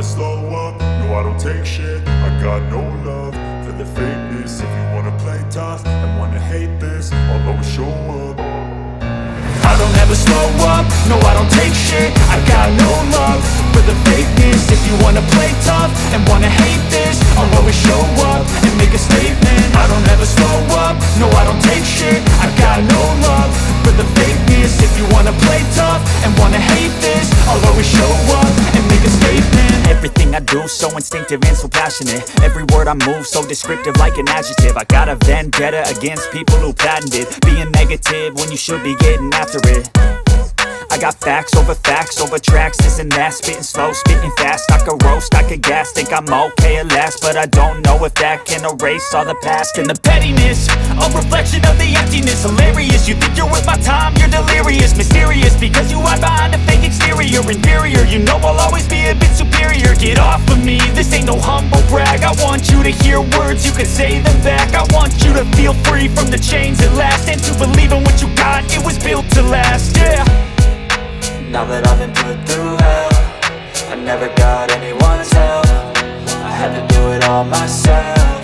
slow up, no I don't take shit. I got no love for the fakeness. If you wanna play tough and wanna hate this, I'll always show up. I don't ever slow up, no I don't take shit. I got no love for the fakeness. If you wanna play tough and wanna hate this, I'll always show up and make a statement. I don't ever slow up, no I don't take shit. I got no love for the fakeness. If you wanna play tough and wanna hate this, I'll always show up and make a statement. Everything I do so instinctive and so passionate. Every word I move so descriptive like an adjective. I got a vendetta against people who patented being negative when you should be getting after it. I got facts over tracks, this and that. Spitting slow, spitting fast. I could roast, I could gas. Think I'm okay at last, but I don't know if that can erase all the past. And the pettiness, a reflection of the emptiness. Hilarious, you think you're worth my time, you're delirious. Mysterious, because you hide behind a fake exterior. Inferior, you know I'll always be a bit superior. Get off of me, this ain't no humble brag. I want you to hear words, you can say them back. I want you to feel free from the chains at last, and to believe in what you got, it was built to last, yeah. Now that I've been put through hell, I never got anyone's help. I had to do it all myself.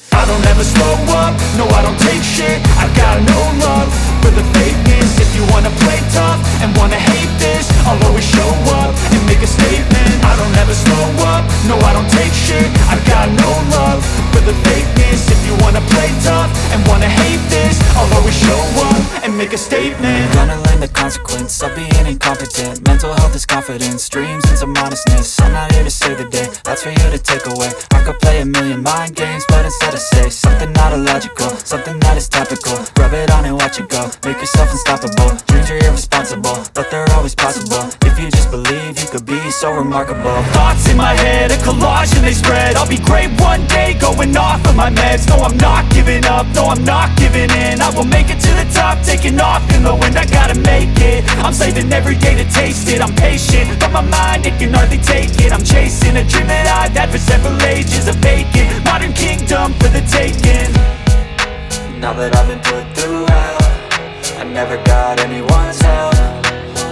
I don't ever slow up, no I don't take shit. I got no love for the fakeness. If you wanna play tough and wanna hate this, I'll always show up and make a statement. I don't ever slow up, no I don't take shit. I got no love for the fakeness. If you wanna play tough and wanna hate this, I'll always show up and make a statement. Gonna learn the consequence of being incompetent. Mental health is confidence, dreams and some honestness. I'm not here to save the day, that's for you to take away. I could play a million mind games, but instead I say something not illogical, something that is topical. Rub it on and watch it go, make yourself unstoppable. Dreams are irresponsible, but they're always possible. If you just believe, you could be so remarkable. Thoughts in my head, a collage and they spread. I'll be great one day, going off of my meds. No, I'm not giving up, no, I'm not giving in. I will make it to the top, taking off in the wind. I gotta make it, I'm saving every day to taste it. I'm patient, but my mind, it can hardly take it. I'm chasing a dream that I've had for several ages. A vacant, modern kingdom for the taking. Now that I've been put through hell, I never got anyone's help.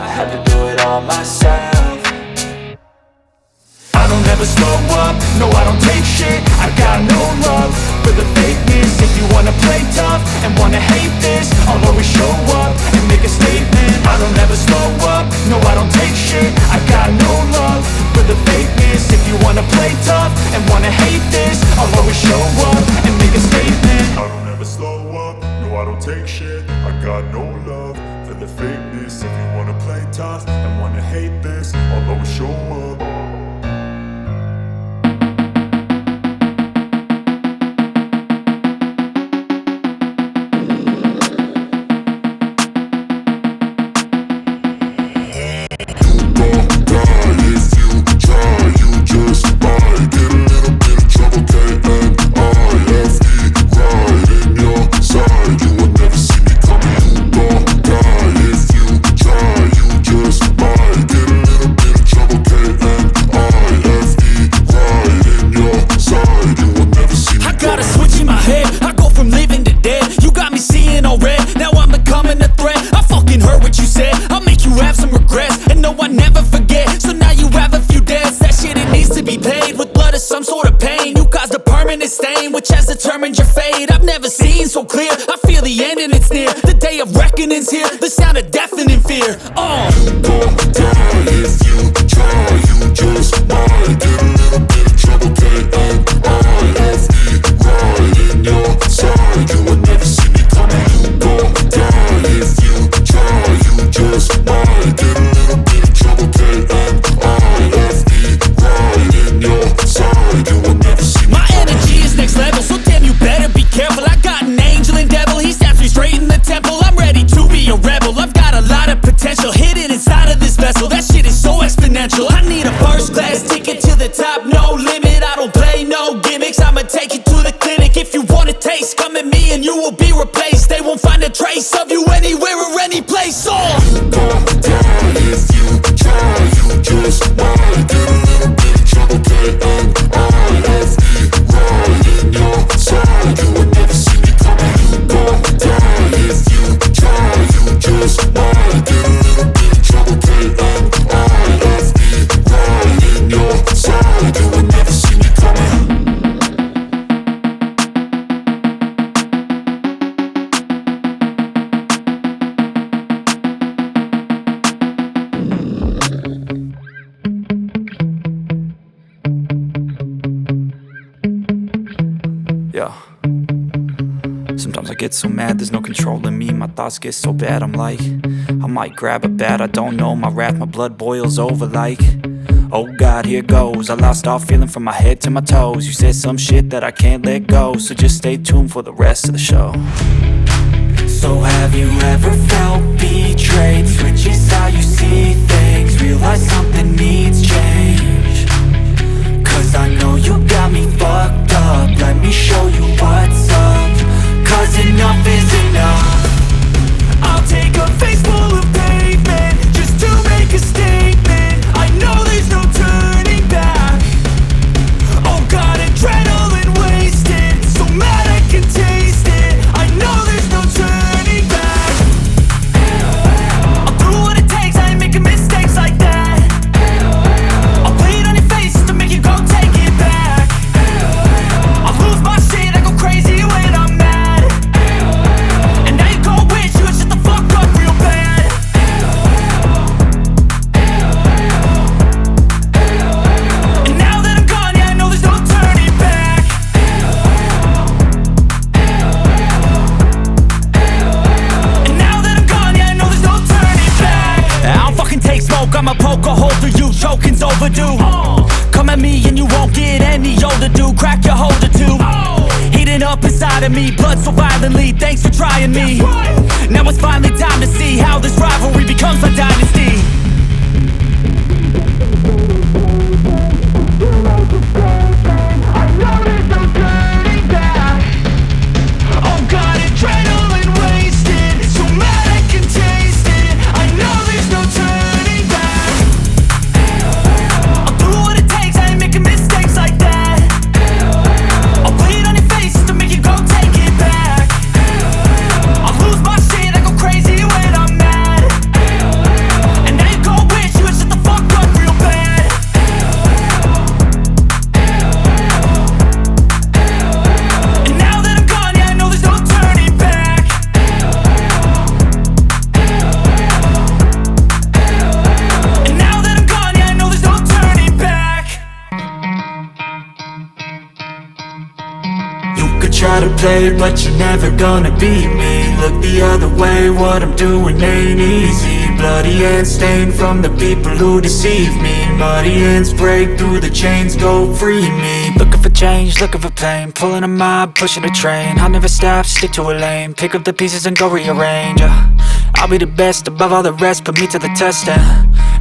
I had to do it all myself. I don't ever slow up, no I don't take shit. I got no love for the fakeness. If you wanna play tough and wanna hate this, I'll always show up and make a statement. I don't ever slow up, no I don't take shit. I got no love for the fakeness. If you wanna play tough and wanna hate this, I'll always show up and make a statement. I don't ever slow up, no I don't take shit. I got no love for the fakeness. If you wanna play tough and wanna hate this, I'll always show up. Some sort of pain, you caused a permanent stain, which has determined your fate. I've never seen so clear, I feel the end and it's near. The day of reckoning's here, the sound of deafening fear. You gon' die if you try, you just might get a little bit of trouble, K-N-I-F-E, right in your side, you will never see me coming. You gon' die if you try, you just might get a little bit of trouble, K-N-I-F-E, right in your side, you will never see me. My energy is next level, so damn you better be careful. I got an angel and devil, he stabs me straight in the temple. I'm ready to be a rebel, I've got a lot of potential hidden inside of get so mad, there's no controlling me. My thoughts get so bad, I'm like, I might grab a bat, I don't know. My wrath, my blood boils over like, oh God, here goes. I lost all feeling from my head to my toes. You said some shit that I can't let go, so just stay tuned for the rest of the show. So have you ever felt betrayed? Switches how you see things, realize something needs change. Cause I know you got me fucked up, let me show you what's up. Cause enough is enough. I'll take a face full of pavement just to make a statement. I know there's no turning back. Oh God, adrenaline wasted, so mad I can taste it. I know there's no turning back. I'll do what it takes, I ain't making mistakes like that. I'll play it on your face to make you go take it back. I'll lose my shit, I go crazy when I'm mad. And now you go wish you would shut the fuck up real bad. And now that I'm gone, yeah, I know there's no turning back. And now that I'm gone, yeah, I know there's no turning back. I don't fucking take smoke, I'ma poke a hole through you, choking's overdue. Come at me and you won't get any older, dude. Crack your holder too. Heating up inside of me, blood so violently, thanks for trying me. Now it's finally time to see how this rivalry becomes a dynasty. I know there's no turning back. Oh God, adrenaline wasted, so mad I can taste it. I know there's no turning back. I'll do what it takes, I ain't making mistakes like that. I'll play it on your face to make you go take it back. I'll lose my shit, I go crazy when I'm mad. And now you go wish you would shut the fuck up real bad. And now that I'm gone, yeah, I know there's no turning back. And now that I'm gone, yeah, I know there's no turning back. You could try to play, but you're never gonna beat me. Look the other way, what I'm doing ain't easy. Bloody hands stained from the people who deceive me. Muddy hands break through the chains, go free me. Looking for change, looking for pain, pulling a mob, pushing a train. I'll never stop, stick to a lane, pick up the pieces and go rearrange. I'll be the best above all the rest, put me to the test and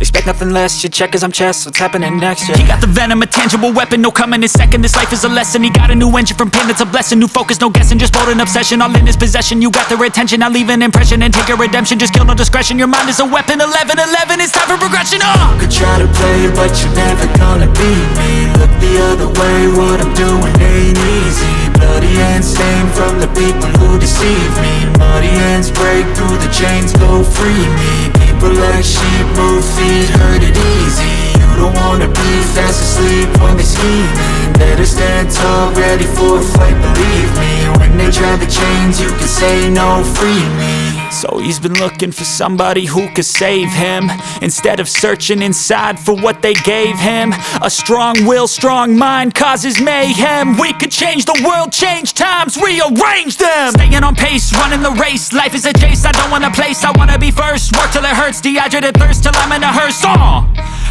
expect nothing less, your check as I'm chess, what's happening next, yeah. He got the venom, a tangible weapon, no coming in second. This life is a lesson, he got a new engine from pain, it's a blessing. New focus, no guessing, just bold and obsession, all in his possession. You got their attention, I'll leave an impression and take your redemption. Just kill, no discretion, your mind is a weapon. 11-11, it's time for progression, You could try to play, but you're never gonna beat me. Look the other way, what I'm doing ain't easy. Bloody hands stained from the people who deceive me. Muddy hands break through the chains, go free me. People like sheep move feet, hurt it easy. You don't wanna be fast asleep when they're scheming. Better stand tall, ready for a fight, believe me. When they try the chains, you can say no, free me. So he's been looking for somebody who could save him, instead of searching inside for what they gave him. A strong will, strong mind causes mayhem. We could change the world, change times, rearrange them. Staying on pace, running the race. Life is a chase, I don't want a place, I wanna be first. Work till it hurts, dehydrated thirst till I'm in a hearse.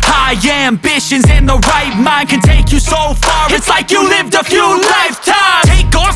High ambitions in the right mind can take you so far. It's like you lived a few lifetimes. Take off